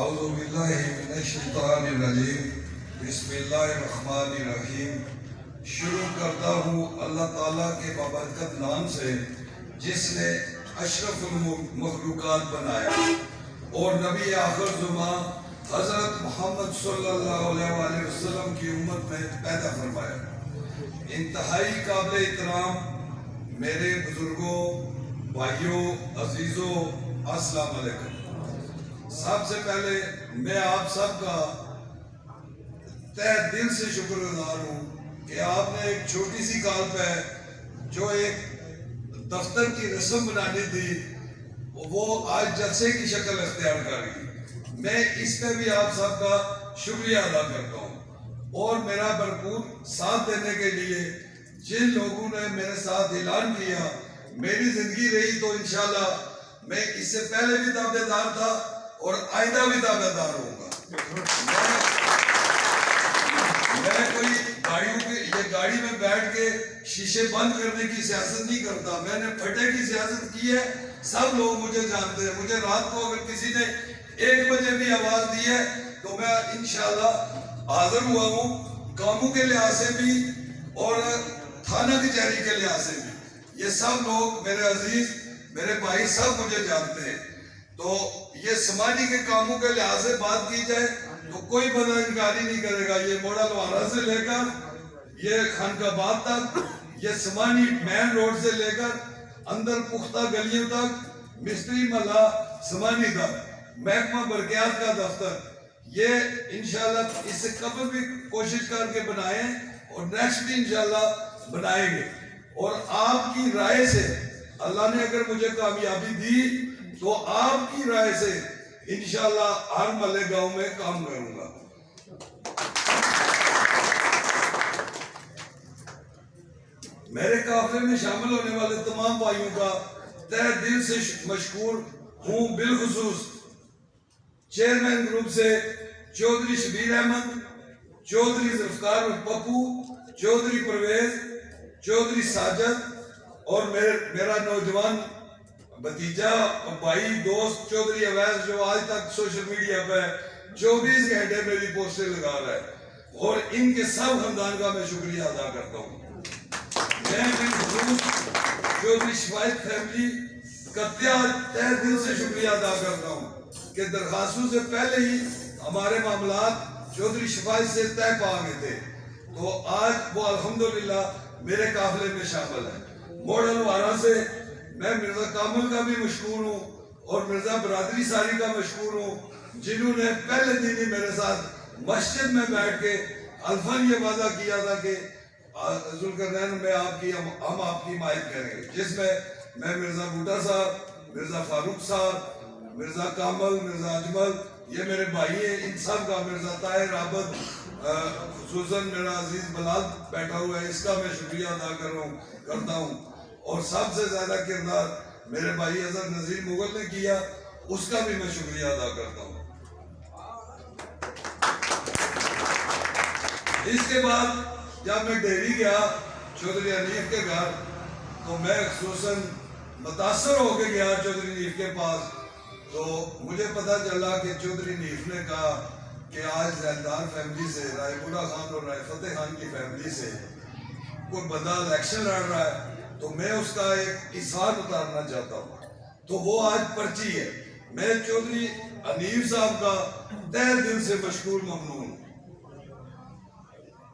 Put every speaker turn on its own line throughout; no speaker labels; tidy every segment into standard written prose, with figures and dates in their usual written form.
اعوذ باللہ من الشیطان الرجیم بسم اللہ الرحمن الرحیم۔ شروع کرتا ہوں اللہ تعالیٰ کے بابرکت نام سے جس نے اشرف المخلوقات بنایا اور نبی آخر زمان حضرت محمد صلی اللہ علیہ وآلہ وسلم کی امت میں پیدا فرمایا۔ انتہائی قابل احترام میرے بزرگوں، بھائیوں، عزیزوں، السلام علیکم۔ سب سے پہلے میں آپ سب کا تہ دل سے شکر گزار ہوں کہ آپ نے ایک چھوٹی سی کال پہ جو ایک دفتر کی رسم بنانی تھی وہ آج جلسے کی شکل اختیار کر گئی۔ میں اس پہ بھی آپ سب کا شکریہ ادا کرتا ہوں اور میرا بھرپور ساتھ دینے کے لیے جن لوگوں نے میرے ساتھ اعلان کیا۔ میری زندگی رہی تو انشاءاللہ میں اس سے پہلے بھی تابع دار تھا اور آئندہ بھی تابع دار ہوں گا۔ میں کوئی گاڑی میں بیٹھ کے شیشے بند کرنے کی سیاست نہیں کرتا، میں نے پھٹے کی سیاست کی ہے۔ سب لوگ مجھے جانتے ہیں، مجھے رات کو اگر کسی نے 1 بجے بھی آواز دی ہے تو میں انشاءاللہ حاضر ہوا ہوں، کاموں کے لحاظ سے بھی اور تھانہ کچہری کے لحاظ سے بھی۔ یہ سب لوگ میرے عزیز، میرے بھائی سب مجھے جانتے ہیں۔ تو یہ سماجی کے کاموں کے لحاظ سے بات کی جائے تو کوئی بندہ انکاری نہیں کرے گا۔ یہ موڑا لوہارا سے لے کر یہ خانقاہباد تک، یہ سمانی مین روڈ سے لے کر اندر پختہ گلیوں تک، مستری محلہ سمانی تک، محکمہ برقیات کا دفتر، یہ انشاءاللہ اس سے قبل بھی کوشش کر کے بنائیں اور نیکسٹ بھی انشاءاللہ بنائیں گے۔ اور آپ کی رائے سے اللہ نے اگر مجھے کامیابی دی تو آپ کی رائے سے انشاءاللہ ہر محلے گاؤں میں کام کروں گا۔ میرے قافلے میں شامل ہونے والے تمام بھائیوں کا تہ دل سے مشکور ہوں، بالخصوص چیئرمین گروپ سے چودھری شبیر احمد، چودھری ذوالفقار پپو، چودھری پرویز، چودھری ساجد اور میرا نوجوان بھتیجا اور بھائی دوست چودھری اویس جو آج تک سوشل میڈیا پہ 24 گھنٹے میری پوسٹیں لگا رہا ہے، اور ان کے سب خاندان کا میں شکریہ ادا کرتا ہوں۔ میں بالخصوص چودھری شفایت فیملی کا تہ دل سے شکریہ ادا کرتا ہوں کہ درخواستوں سے پہلے ہی ہمارے معاملات چودھری شفایت سے طے پا گئے تھے، تو آج وہ الحمدللہ میرے قافلے میں شامل ہے۔ موڑا لوہارا سے میں مرزا کامل کا بھی مشکور ہوں اور مرزا برادری ساری کا مشکور ہوں، جنہوں نے پہلے دن ہی میرے ساتھ مسجد میں بیٹھ کے الفاظ یہ وعدہ کیا تھا کہ ذوالقرنین میں ہم آپ کی حمایت کریں گے، جس میں مرزا بوٹا صاحب، مرزا فاروق صاحب، مرزا کامل، مرزا اجمل، یہ میرے بھائی ہیں، ان سب کا، مرزا طاہر عابد، خصوصاً میرا عزیز بلال بیٹھا ہوا ہے، اس کا میں شکریہ ادا کرتا ہوں۔ اور سب سے زیادہ کردار میرے بھائی اظہر نذیر مغل نے کیا، اس کا بھی میں شکریہ ادا کرتا ہوں۔ اس کے بعد جب میں ڈیری گیا چودھری حنیف کے گھر تو میں خصوصاً متاثر ہو کے گیا چودھری حنیف کے پاس، تو مجھے پتا چلا کہ چودھری حنیف نے کہا کہ آج زیندار فیملی سے، رائے بوڑھا خان اور رائے فتح خان کی فیملی سے کوئی بندہ الیکشن لڑ رہا ہے تو میں اس کا ایک اظہار اتارنا چاہتا ہوں، تو وہ آج پرچی ہے۔ میں چودھری حنیف صاحب کا تہ دل سے مشکور ممنون ہوں۔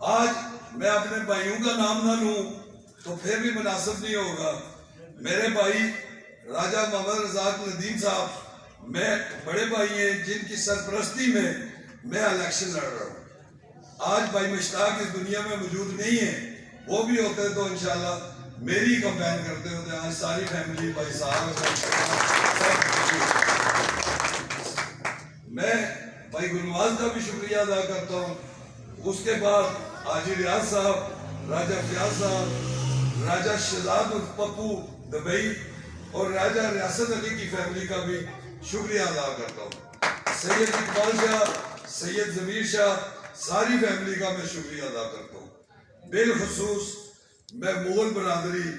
آج میں اپنے بھائیوں کا نام نہ لوں تو پھر بھی مناسب نہیں ہوگا۔ میرے بھائی راجہ محمد رزاق ندیم صاحب میں بڑے بھائی ہیں جن کی سرپرستی میں الیکشن لڑ رہا ہوں۔ آج بھائی مشتاق اس دنیا میں موجود نہیں ہیں، وہ بھی ہوتے تو انشاءاللہ میری کمپین کرتے ہوتے۔ آج ساری فیملی بھائی صاحب، میں بھائی گلنواز کا بھی شکریہ ادا کرتا ہوں۔ اس کے بعد حاجی ریاض صاحب، راجہ فیاض صاحب، راجہ شہزاد پپو دبئی اور راجہ ریاست علی کی فیملی کا بھی شکریہ ادا کرتا ہوں۔ سید اقبال شاہ، سید ضمیر شاہ، ساری فیملی کا میں شکریہ ادا کرتا ہوں۔ بالخصوص میں مغل برادری،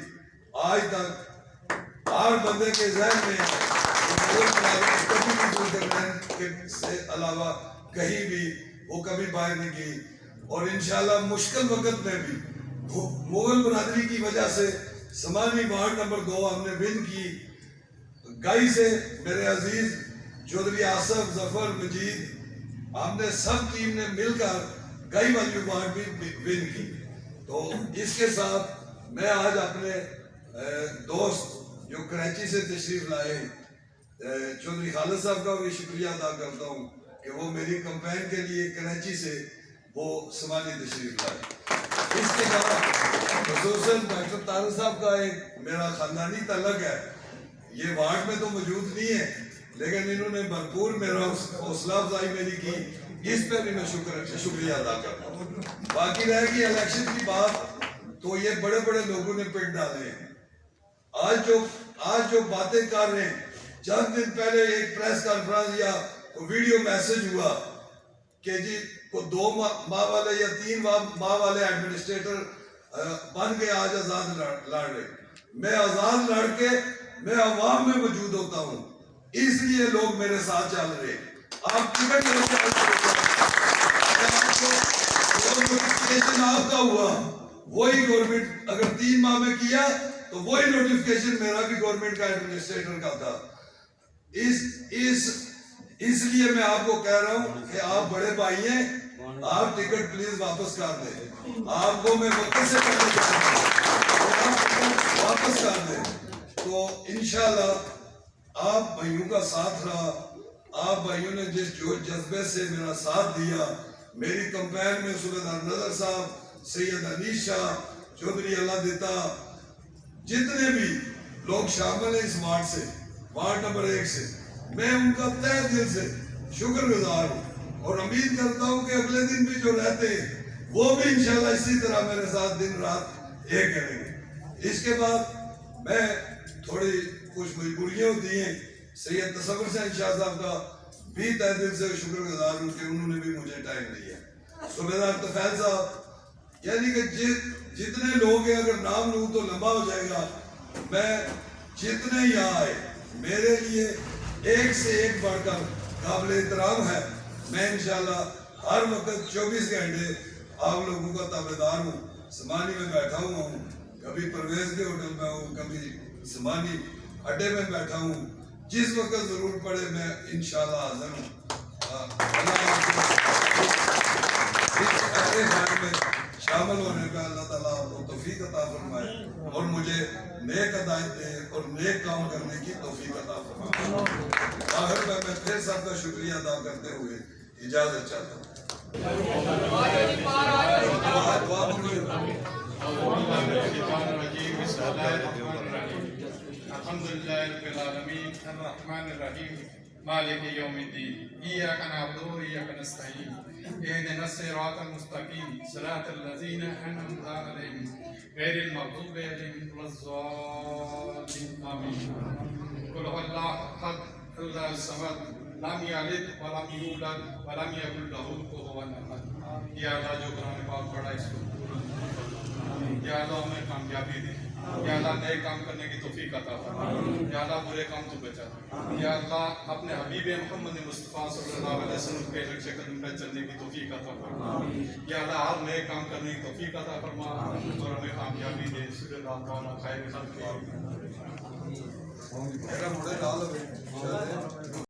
آج تک ہر بندے کے ذہن میں مغل برادری کبھی بھی ذوالقرنین سے علاوہ کہیں بھی وہ کبھی باہر نہیں گئی. اور انشاءاللہ مشکل وقت میں بھی مغل برادری کی وجہ سے سمانی وارڈ نمبر 2 ہم نے ون کی. گائی سے میرے عزیز چودھری آصف ظفر مجید ہم نے سب ٹیم نے مل کر گائی والی وارڈ بھی ون کی. تو اس کے ساتھ میں آج اپنے دوست جو کراچی سے تشریف لائے چودھری خالد صاحب کا بھی شکریہ ادا کرتا ہوں کہ وہ میری کمپین کے لیے کراچی سے وہ سمانی تشریف لائے. اس کے بعد خصوصاً ڈاکٹر طارق صاحب کا ایک میرا خاندانی تعلق ہے. یہ وارڈ میں تو موجود نہیں ہے لیکن انہوں نے بھرپور میرا حوصلہ افزائی میری کی. اس پہ بھی میں شکریہ ادا کرتا ہوں. باقی رہ گئی الیکشن کی بات تو یہ بڑے بڑے لوگوں نے پٹ ڈالے ہیں. آج جو باتیں کر رہے ہیں, چند دن پہلے ایک پریس کانفرنس یا ویڈیو میسج ہوا کہ جی کو 2 ماہ والے یا 3 ماہ والے ایڈمنسٹریٹر بن کے آج آزاد لڑ رہے. میں آزاد لڑ کے میں عوام میں موجود ہوتا ہوں, اس لیے لوگ میرے ساتھ چل رہے. آپ ٹکٹ نوٹیفکیشن آپ کا ہوا, وہی گورنمنٹ اگر 3 ماہ میں کیا تو وہی نوٹیفکیشن میرا بھی گورنمنٹ کا ایڈمنسٹریٹر کا تھا. اس لیے میں آپ کو کہہ رہا ہوں کہ آپ بڑے بھائی ہیں, آپ ٹکٹ پلیز واپس کر دیں. آپ کو میں وقت سے پہلے کہہ رہا ہوں واپس کر دیں. تو انشاءاللہ آپ بھائیوں کا ساتھ رہا, آپ بھائیوں نے جس جذبے سے میرا ساتھ دیا. میری کمپین میں صوبیدار نظر صاحب, سید انیس شاہ, چودھری اللہ دیتا, جتنے بھی لوگ شامل ہیں اس وارڈ سے, وارڈ نمبر 1 سے, میں ان کا تہ دل سے شکر گزار ہوں. اور امید کرتا ہوں کہ اگلے دن بھی جو رہتے ہیں وہ بھی انشاءاللہ اسی طرح میرے ساتھ دن رات ایک کریں گے. اس کے بعد میں تھوڑی کچھ مجبوریاں ہوتی ہیں. سید تصور حسین شاہ صاحب کا بھی تہ دل سے شکر گزار ہوں کہ انہوں نے بھی مجھے ٹائم دیا. صوبیدار طفیل صاحب, یعنی کہ جتنے لوگ ہیں, اگر نام لوں تو لمبا ہو جائے گا. میں جتنے یہاں آئے میرے لیے ایک سے ایک بڑھ کر قابل احترام ہے. میں انشاءاللہ ہر وقت 24 گھنٹے آپ لوگوں کا تابعدار ہوں. سمانی میں بیٹھا ہوا ہوں, کبھی پرویز کے ہوٹل میں ہوں, کبھی سمانی اڈے میں بیٹھا ہوں. جس وقت ضرورت پڑے میں انشاءاللہ حاضر ہوں. میں شامل ہونے کا اللہ تعالیٰ کو توفیق عطا فرمائے اور مجھے نیک ہدایت دے اور نیک کام کرنے کی توفیق عطا فرمائے. آخر میں پھر سب کا شکریہ ادا کرتے ہوئے اجازت چاہتا ہوں.
الحمدللہ رب العالمین الرحمن الرحیم مالک یوم الدین ایاک نعبد و ایاک نستعین اهدنا الصراط المستقیم صراط الذین انعمت علیہم غیر المغضوب علیہم ولا الضالین آمین. قل هو اللہ احد اللہ الصمد لم یلد ولم یولد ولم یکن له کفوا احد. یا اللہ جو قرآن پاک پڑھا اس کو یا اللہ ہمیں کامیابی دے. یا اللہ نئے کام کرنے کی توفیق عطا فرما. یا اللہ برے کام تو بچا. یا اللہ اپنے حبیب محمد مصطفیٰ صلی اللہ علیہ وسلم کے نقش قدم پہ چلنے کی توفیق عطا فرما. یا اللہ ہر نئے کام کرنے کی توفیق عطا فرما اور ہمیں کامیابی دے. صلی اللہ تعالیٰ خیر خلق.
میرا مڑے لال